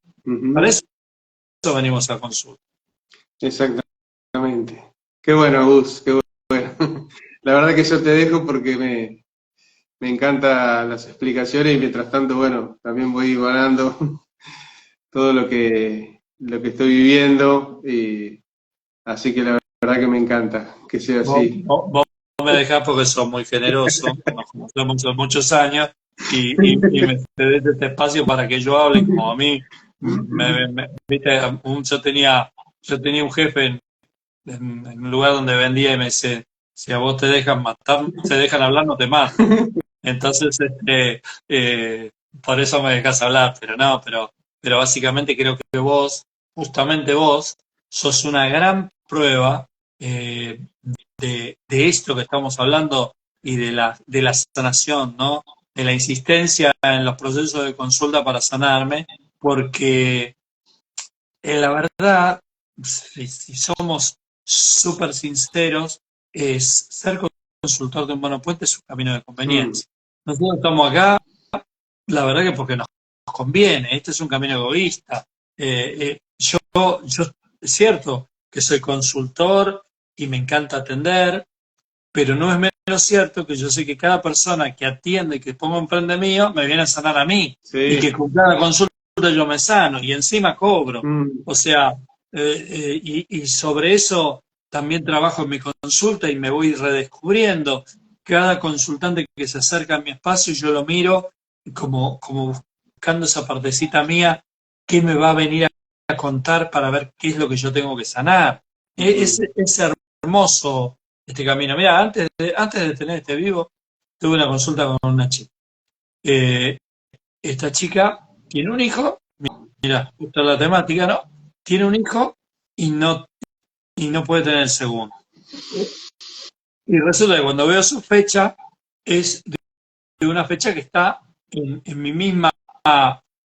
Para eso venimos a consulta. Exactamente. Qué bueno, Gus, qué bueno. La verdad que yo te dejo porque me encantan las explicaciones y mientras tanto, bueno, también voy ganando todo lo que estoy viviendo, y así que la verdad que me encanta que sea así. Vos me dejás porque sos muy generoso, nos conocemos hace muchos años y me cedés este espacio para que yo hable, como a mí. ¿Viste? Yo tenía un jefe en un lugar donde vendía y me dice: si a vos te dejan matar, te dejan hablar, no te matan. Entonces, por eso me dejas hablar, pero no, pero básicamente creo que vos, justamente vos, sos una gran prueba eh, de esto que estamos hablando y de la sanación, ¿no? De la insistencia en los procesos de consulta para sanarme, porque la verdad, si somos súper sinceros, es ser consultor de un monopuente es un camino de Mm, conveniencia. Nosotros estamos acá, la verdad que porque nos conviene, este es un camino egoísta. Yo es cierto que soy consultor y me encanta atender, pero no es menos cierto que yo sé que cada persona que atiende y que pongo enfrente mío me viene a sanar a mí y sí. que con cada consulta yo me sano y encima cobro. Mm, O sea, y sobre eso también trabajo en mi consulta y me voy redescubriendo. Cada consultante que se acerca a mi espacio yo lo miro como buscando esa partecita mía que me va a venir a contar para ver qué es lo que yo tengo que sanar. ujú. Es hermoso este camino. Mira, antes de tener este vivo, tuve una consulta con una chica. Eh, Esta chica tiene un hijo, mira, justo la temática, ¿no? Tiene un hijo y y no puede tener el segundo. Y resulta que cuando veo su fecha, es de una fecha que está en mi misma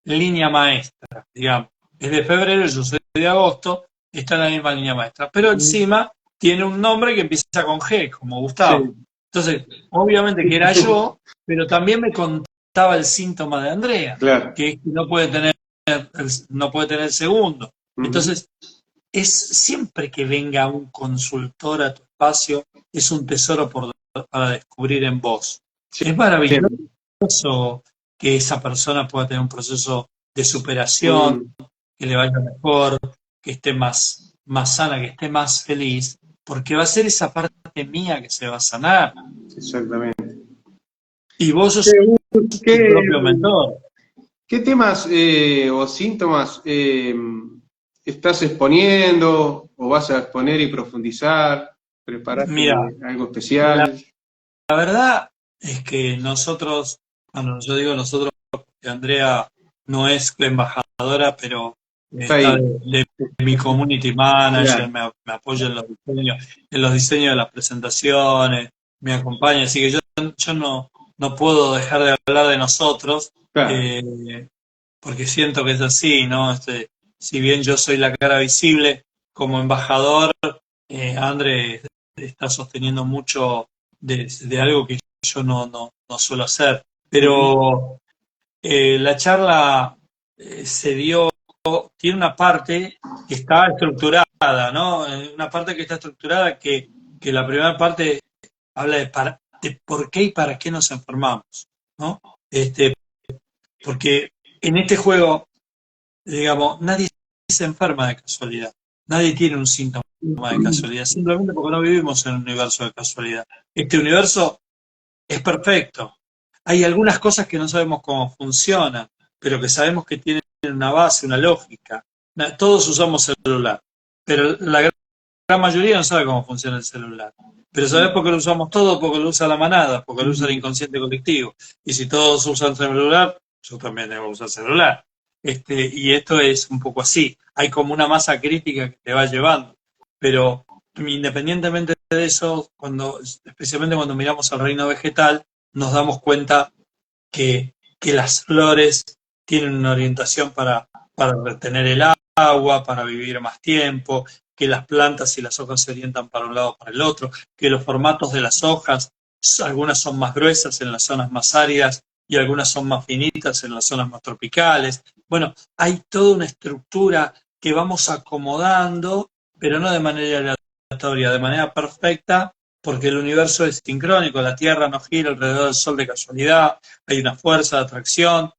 línea maestra, digamos. Es de febrero, yo soy de agosto, está en la misma línea maestra. Pero encima tiene un nombre que empieza con G, como Gustavo. Sí. Entonces, obviamente que era yo, pero también me contaba el síntoma de Andrea, Claro. que es que no puede tener segundo. Ujú. Entonces, es siempre que venga un consultor a tu espacio, es un tesoro para descubrir en vos. Es maravilloso Siempre. que esa persona pueda tener un proceso de superación, Mm, que le vaya mejor, que esté más sana, que esté más feliz, porque va a ser esa parte mía que se va a sanar. exactamente. Y vos sos ¿Qué, tu qué- propio mentor. qué temas o síntomas estás exponiendo o vas a exponer y profundizar? Mira, ¿Preparaste algo la especial? verdad es que nosotros, bueno, yo digo nosotros, que Andrea no es la embajadora, pero Está está ahí. de mi community manager, Claro, me apoya en los diseños de las presentaciones, me acompaña, así que yo no puedo dejar de hablar de nosotros, claro. eh, porque siento que es así, ¿no? Si bien yo soy la cara visible como embajador, André está sosteniendo mucho de algo que yo no suelo hacer. Ujú. Pero la charla se dio, tiene una parte que está estructurada, ¿no? Una parte que está estructurada que la primera parte habla de por qué y para qué nos enfermamos, ¿no? Porque en este juego, digamos, nadie se enferma de casualidad, nadie tiene un síntoma de casualidad, simplemente porque no vivimos en un universo de casualidad. Este universo es perfecto. Hay algunas cosas que no sabemos cómo funcionan, pero que sabemos que tienen una base, una lógica. Todos usamos celular, pero la gran mayoría no sabe cómo funciona el celular. Pero ¿sabes por qué lo usamos todo? Porque lo usa la manada, porque lo usa el inconsciente colectivo. Y si todos usan celular, yo también debo usar celular. Y esto es un poco así. Hay como una masa crítica que te va llevando. Pero independientemente de eso, especialmente cuando miramos al reino vegetal, nos damos cuenta que las flores tienen una orientación para retener el agua, para vivir más tiempo, que las plantas y las hojas se orientan para un lado o para el otro, que los formatos de las hojas, algunas son más gruesas en las zonas más áridas y algunas son más finitas en las zonas más tropicales. Bueno, hay toda una estructura que vamos acomodando, pero no de manera aleatoria, de manera perfecta, porque el universo es sincrónico, la Tierra no gira alrededor del Sol de casualidad, hay una fuerza de atracción,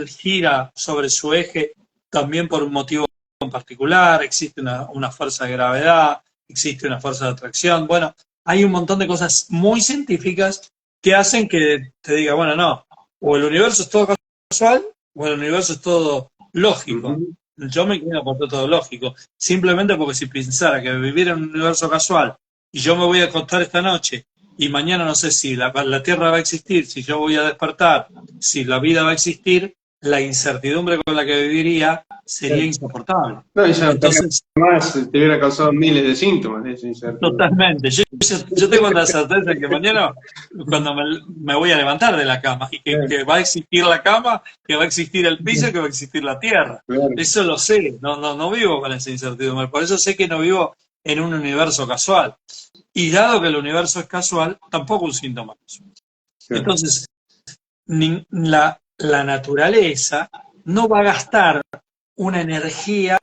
gira sobre su eje también por un motivo en particular, existe una fuerza de gravedad, existe una fuerza de atracción. Bueno, hay un montón de cosas muy científicas que hacen que te diga, bueno, no, o el universo es todo casual o el universo es todo lógico. Ujú. Yo me quedo por todo lógico, simplemente porque si pensara que vivir en un universo casual y yo me voy a acostar esta noche y mañana no sé si la Tierra va a existir, si yo voy a despertar, si la vida va a existir, la incertidumbre con la que viviría sería insoportable. No, esa Entonces, más te hubiera causado miles de síntomas, esa incertidumbre. totalmente. Yo tengo la certeza de que mañana, cuando me voy a levantar de la cama, y que va a existir la cama, que va a existir el piso y que va a existir la tierra. Claro, Eso lo sé, no vivo con esa incertidumbre. Por eso sé que no vivo en un universo casual. Y dado que el universo es casual, tampoco un síntoma. claro. Entonces, la naturaleza no va a gastar una energía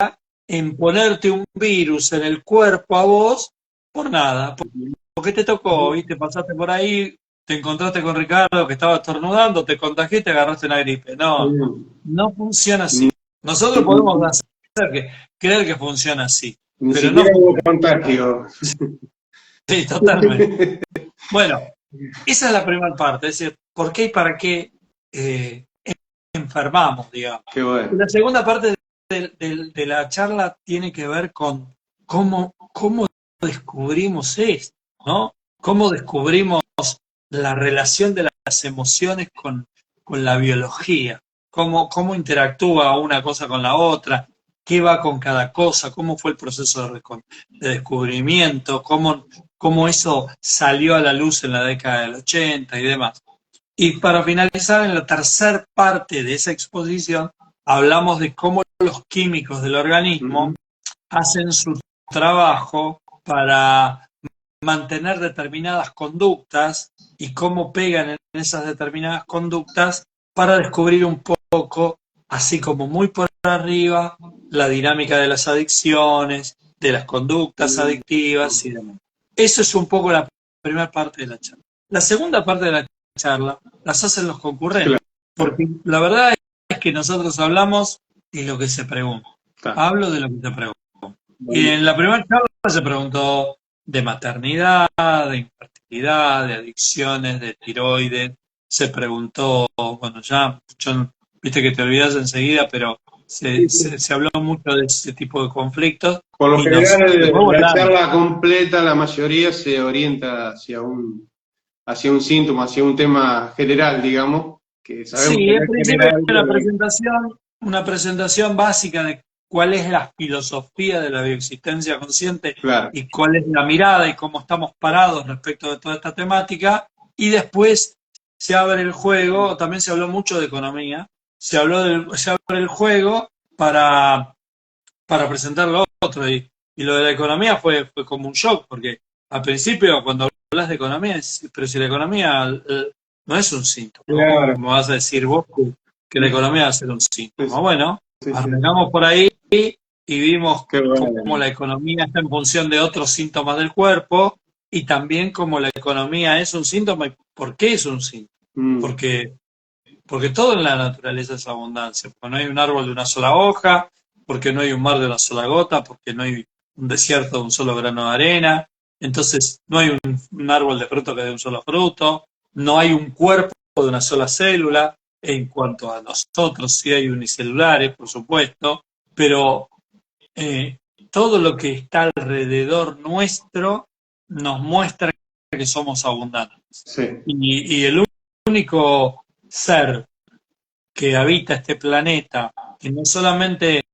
en ponerte un virus en el cuerpo a vos por nada, porque te tocó, viste, pasaste por ahí, te encontraste con Ricardo que estaba estornudando, te contagiaste y te agarraste una gripe. No, no funciona Ni, así. Nosotros podemos hacer creer que funciona así, ni pero no siquiera hubo funciona. contagio. Sí, totalmente. Bueno, esa es la primera parte, es decir, ¿por qué y para qué eh, enfermamos, digamos? Qué Y bueno. la segunda parte de la charla tiene que ver con cómo descubrimos esto, ¿no? Cómo descubrimos la relación de las emociones con la biología, cómo interactúa una cosa con la otra, qué va con cada cosa, cómo fue el proceso de descubrimiento, cómo eso salió a la luz en la década del 80 y demás. Y para finalizar, en la tercera parte de esa exposición, hablamos de cómo los químicos del organismo Ujú. hacen su trabajo para mantener determinadas conductas y cómo pegan en esas determinadas conductas para descubrir un poco, así como muy por arriba, la dinámica de las adicciones, de las conductas adictivas y demás. Eso es un poco la primera parte de la charla. La segunda parte de la charla las hacen los concurrentes, Claro, porque la verdad es que nosotros hablamos de lo que se pregunta. está. Hablo de lo que se pregunta. Y en la primera charla se preguntó de maternidad, de infertilidad, de adicciones, de tiroides. Se preguntó, bueno, viste que te olvidas enseguida, pero se habló mucho de ese tipo de conflictos Por lo y se general, fue la volando. charla completa, la mayoría se orienta hacia un síntoma, hacia un tema general, digamos, que sabemos Sí, que no en es principio general, pero una presentación básica de cuál es la filosofía de la bioexistencia consciente claro. y cuál es la mirada y cómo estamos parados respecto de toda esta temática. Y después se abre el juego, también se habló mucho de economía, se abre el juego para presentar lo otro. Y lo de la economía fue como un shock, porque al principio cuando hablas de economía, pero si la economía no es un síntoma, ¿cómo Claro. me vas a decir vos que la economía va a ser un síntoma? Sí, Bueno, sí, sí. arrancamos por ahí y vimos Qué cómo bueno. la economía está en función de otros síntomas del cuerpo y también cómo la economía es un síntoma y por qué es un síntoma. Mm, Porque porque todo en la naturaleza es abundancia, porque no hay un árbol de una sola hoja, porque no hay un mar de una sola gota, porque no hay un desierto de un solo grano de arena, entonces no hay un árbol de fruto que dé un solo fruto, no hay un cuerpo de una sola célula, en cuanto a nosotros sí hay unicelulares, por supuesto, pero eh, todo lo que está alrededor nuestro nos muestra que somos abundantes. sí. Y el único ser que habita este planeta, que no solamente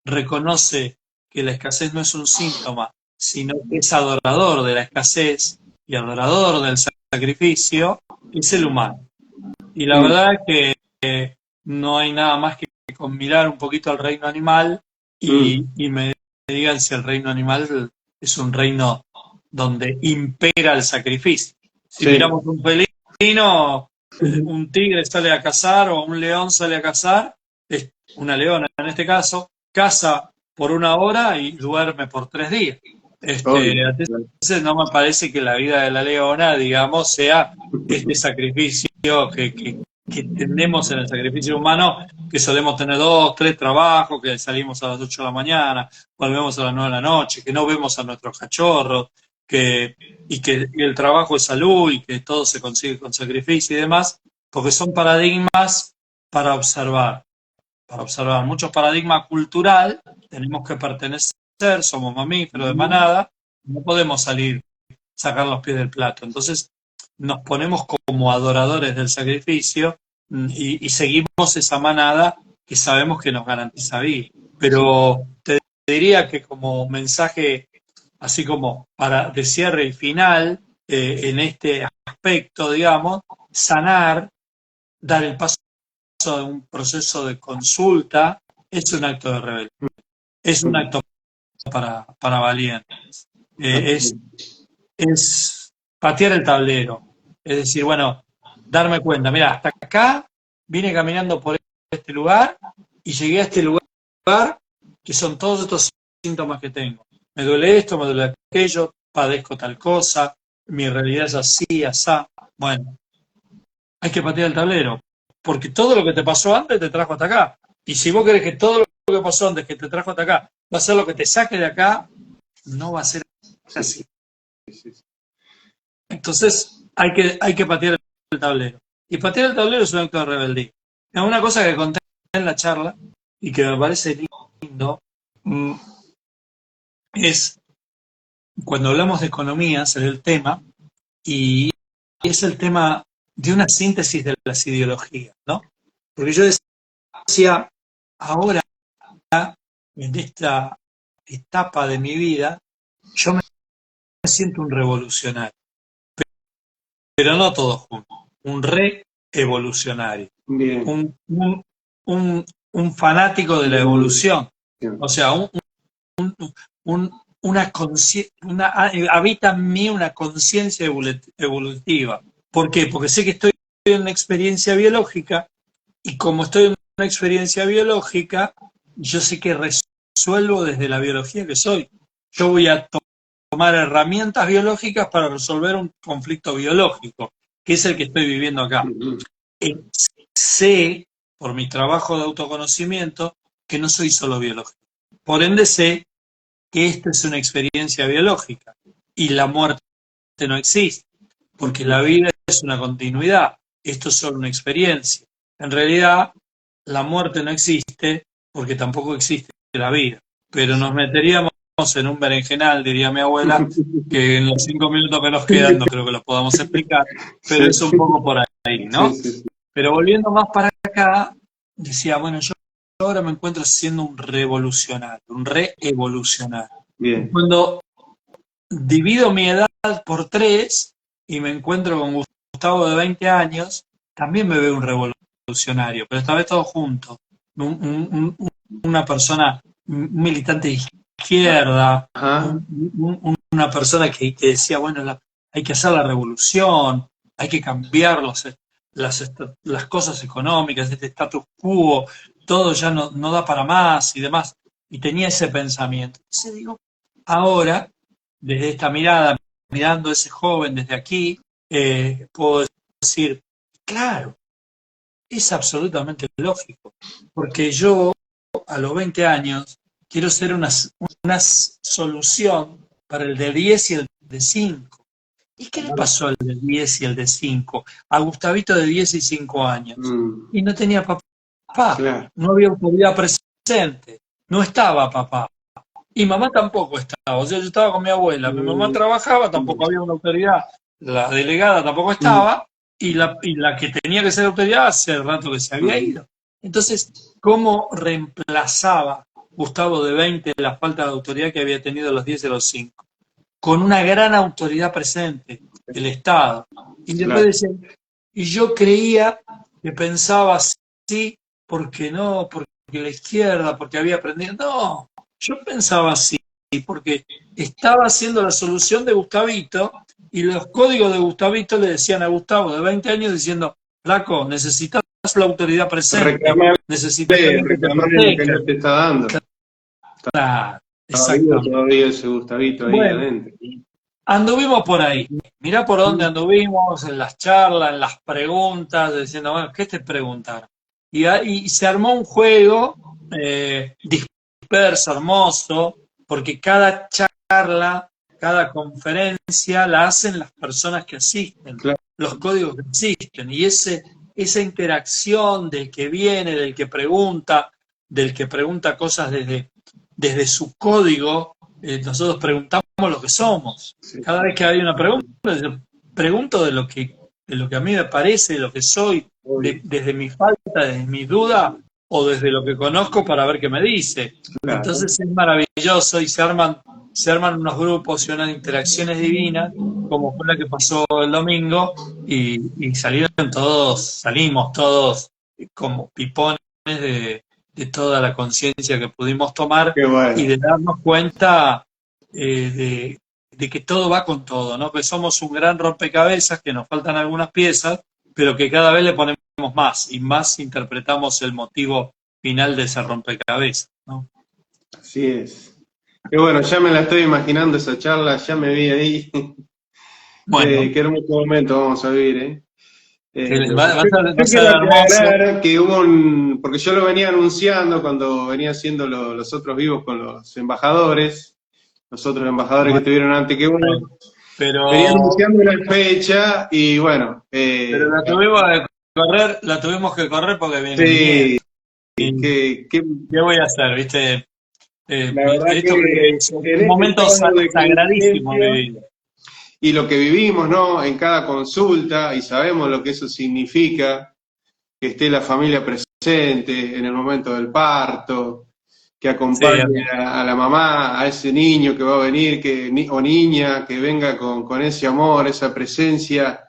reconoce que la escasez no es un síntoma, sino que es adorador de la escasez y adorador del sacrificio, es el humano. Y la Mm, verdad es que no hay nada más que con mirar un poquito al reino animal mm, y me digan si el reino animal es un reino donde impera el sacrificio. Si sí. miramos un felino, un tigre sale a cazar o un león sale a cazar, es una leona en este caso, caza por una hora y duerme por 3 días. Obvio. Entonces no me parece que la vida de la leona, digamos, sea este sacrificio que entendemos en el sacrificio humano, que solemos tener 2, 3 trabajos, que salimos a las 8 de la mañana, volvemos a las 9 de la noche, que no vemos a nuestros cachorros, que el trabajo es salud y que todo se consigue con sacrificio y demás, porque son paradigmas para observar, para observar. Muchos paradigmas cultural, tenemos que pertenecer, somos mamíferos de manada, no podemos sacar los pies del plato. Entonces, nos ponemos como adoradores del sacrificio y seguimos esa manada que sabemos que nos garantiza vida. Pero te diría que como mensaje, así como para de cierre y final, en este aspecto, digamos, sanar, dar el paso de un proceso de consulta, es un acto de rebeldía, es un acto para valientes. Es patear el tablero. Es decir, bueno, darme cuenta, mira, hasta acá vine caminando por este lugar y llegué a este lugar que son todos estos síntomas que tengo. Me duele esto, me duele aquello, padezco tal cosa, mi realidad es así, asá. Bueno, hay que patear el tablero, porque todo lo que te pasó antes te trajo hasta acá. Y si vos querés que todo lo que pasó antes que te trajo hasta acá va a ser lo que te saque de acá, no va a ser así. Entonces hay que patear el tablero. Y patear el tablero es un acto de rebeldía. Es una cosa que conté en la charla y que me parece lindo, es cuando hablamos de economía, es el tema, y es el tema de una síntesis de las ideologías, ¿no? Porque yo decía, ahora, en esta etapa de mi vida, yo me siento un revolucionario, pero no todos juntos, un re-evolucionario, un fanático de la evolución, o sea, habita en mí una conciencia evolutiva. ¿Por qué? Porque sé que estoy en una experiencia biológica y como estoy en una experiencia biológica, yo sé que resuelvo desde la biología que soy. Yo voy a tomar herramientas biológicas para resolver un conflicto biológico, que es el que estoy viviendo acá. Sé, por mi trabajo de autoconocimiento, que no soy solo biológico. Por ende sé que esta es una experiencia biológica y la muerte no existe, porque la vida es una continuidad, esto es solo una experiencia. En realidad, la muerte no existe porque tampoco existe la vida, pero nos meteríamos en un berenjenal, diría mi abuela, que en los 5 minutos que nos quedan no creo que lo podamos explicar, pero es un poco por ahí, ¿no? Pero volviendo más para acá, decía, bueno, yo ahora me encuentro siendo un revolucionario, un re-evolucionario. Cuando divido mi edad por 3 y me encuentro con Gustavo de 20 años, también me veo un revolucionario, pero esta vez todos juntos. Una persona, un militante de izquierda, una persona que decía, bueno, hay que hacer la revolución, hay que cambiar las cosas económicas, este status quo, todo ya no da para más y demás. Y tenía ese pensamiento. Entonces digo, ahora, desde esta mirada, mirando a ese joven desde aquí, puedo decir, claro, es absolutamente lógico, porque yo a los 20 años quiero ser una solución para el de 10 y el de 5. ¿Y qué le pasó al de 10 y el de 5? A Gustavito de 10 y 5 años. Y no tenía papá, no había autoridad presente, no estaba papá. Y mamá tampoco estaba, o sea, yo estaba con mi abuela, mi mamá trabajaba, tampoco había una autoridad, la delegada tampoco estaba, y la que tenía que ser autoridad hace rato que se había ido. Entonces, ¿cómo reemplazaba Gustavo de 20 la falta de autoridad que había tenido a los 10 y a los 5? Con una gran autoridad presente, el Estado. Y después decía, y yo creía que pensaba así, porque no, porque la izquierda, porque había aprendido. No, yo pensaba así, porque estaba haciendo la solución de Gustavito y los códigos de Gustavito le decían a Gustavo de 20 años diciendo, flaco, necesitas la autoridad presente, necesitas que te proteja. Que no te está dando. Claro, exactamente. Todavía ese Gustavito ahí adentro. Anduvimos por ahí. Mirá por dónde anduvimos, en las charlas, en las preguntas, diciendo, bueno, ¿qué te preguntaron? Y se armó un juego disperso, hermoso, porque cada charla, cada conferencia la hacen las personas que asisten, los códigos que existen. Y esa interacción del que viene, del que pregunta cosas desde su código, nosotros preguntamos lo que somos. Cada vez que hay una pregunta, pregunto de lo que a mí me parece, de lo que soy, desde mi falta, desde mi duda, o desde lo que conozco para ver qué me dice. Claro. Entonces es maravilloso y se arman unos grupos y unas interacciones divinas, como fue la que pasó el domingo, y salimos todos como pipones de toda la conciencia que pudimos tomar Qué y bueno. de darnos cuenta de que todo va con todo, ¿no? Que somos un gran rompecabezas, que nos faltan algunas piezas, pero que cada vez le ponemos más y más interpretamos el motivo final de ese rompecabezas, ¿no? Así es. Qué bueno, ya me la estoy imaginando esa charla, ya me vi ahí. Bueno, Qué hermoso momento vamos a vivir, ¿eh? va Yo a ser quiero hermoso. aclarar que porque yo lo venía anunciando cuando venía haciendo los otros vivos con los otros embajadores que Bueno, tuvieron antes que uno, venía pero, anunciando una fecha y bueno, pero la tuvimos que correr porque viene mi sí, nieto. ¿Y que qué voy a hacer? ¿Viste? la verdad Esto que es un en este momento estado de sagradísimo conciencia vivir. y lo que vivimos, ¿no? En cada consulta y sabemos lo que eso significa, que esté la familia presente en el momento del parto, que Sí, acompañe a la mamá, a ese niño que va a venir, o niña, que venga con ese amor, esa presencia.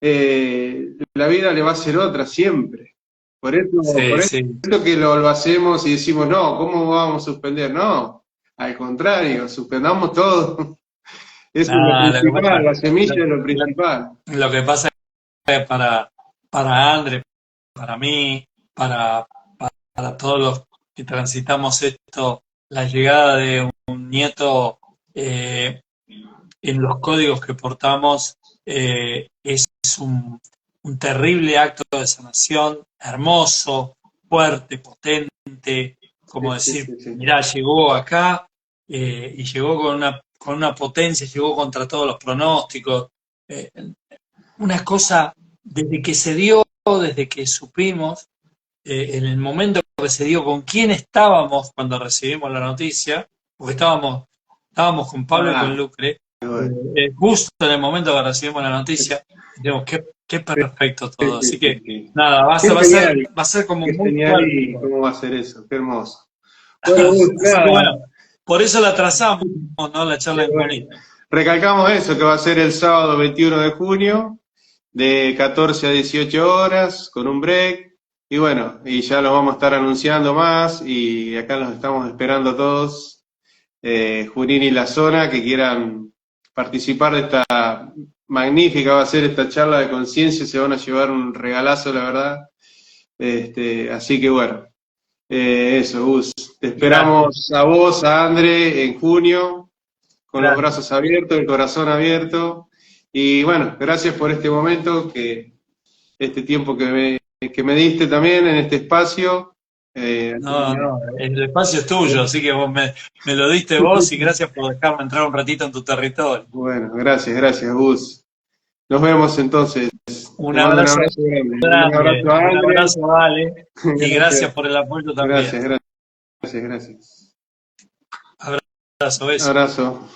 La vida le va a ser otra siempre. sí, Por sí. eso que lo hacemos y decimos, no, ¿cómo vamos a suspender? No, al contrario, suspendamos todo. Eso es lo Nada, principal, la semilla lo- es lo lo- principal. lo que pasa es que para André, para mí, para todos los que transitamos esto, la llegada de un nieto en los códigos que portamos es un terrible acto de sanación, hermoso, fuerte, potente, Sí, como sí, decir, sí, sí. mirá, llegó acá y llegó con una potencia, llegó contra todos los pronósticos. Eh, una cosa, desde que se dio, desde que supimos, en el momento que se dio, con quién estábamos cuando recibimos la noticia, porque estábamos con Pablo y con Ah, Lucre, qué bueno. justo en el momento que recibimos la noticia, digamos, qué perfecto Sí, todo. sí, Así sí, que sí. nada, Qué genial, va a ser como qué muy genial fuerte y todo. cómo va a ser eso, qué hermoso. Bueno, Gus, Así que nada, bueno, por eso la trazamos, ¿no? La qué charla en bueno. Junín. Recalcamos eso, que va a ser el sábado 21 de junio, de 14 a 18 horas, con un break. Y bueno, y ya lo vamos a estar anunciando más, y acá los estamos esperando todos, Junín y la zona, que quieran participar de esta magnífica, va a ser esta charla de conciencia, se van a llevar un regalazo, la verdad. Así que bueno, eso, Gus. Te Gracias, esperamos a vos, a André, en junio, con los gracias. brazos abiertos, el corazón abierto. Y bueno, gracias por este momento, este tiempo que me diste también en este espacio. Así No, que, no, el espacio es tuyo, así que me lo diste vos y gracias por dejarme entrar un ratito en tu territorio. bueno, gracias, Gus. Nos vemos entonces. Un Te mando un abrazo abrazo grande. Un grande, abrazo a un André. abrazo, Vale, y Gracias, gracias por el apoyo también. gracias, gracias. Abrazo, beso. Abrazo.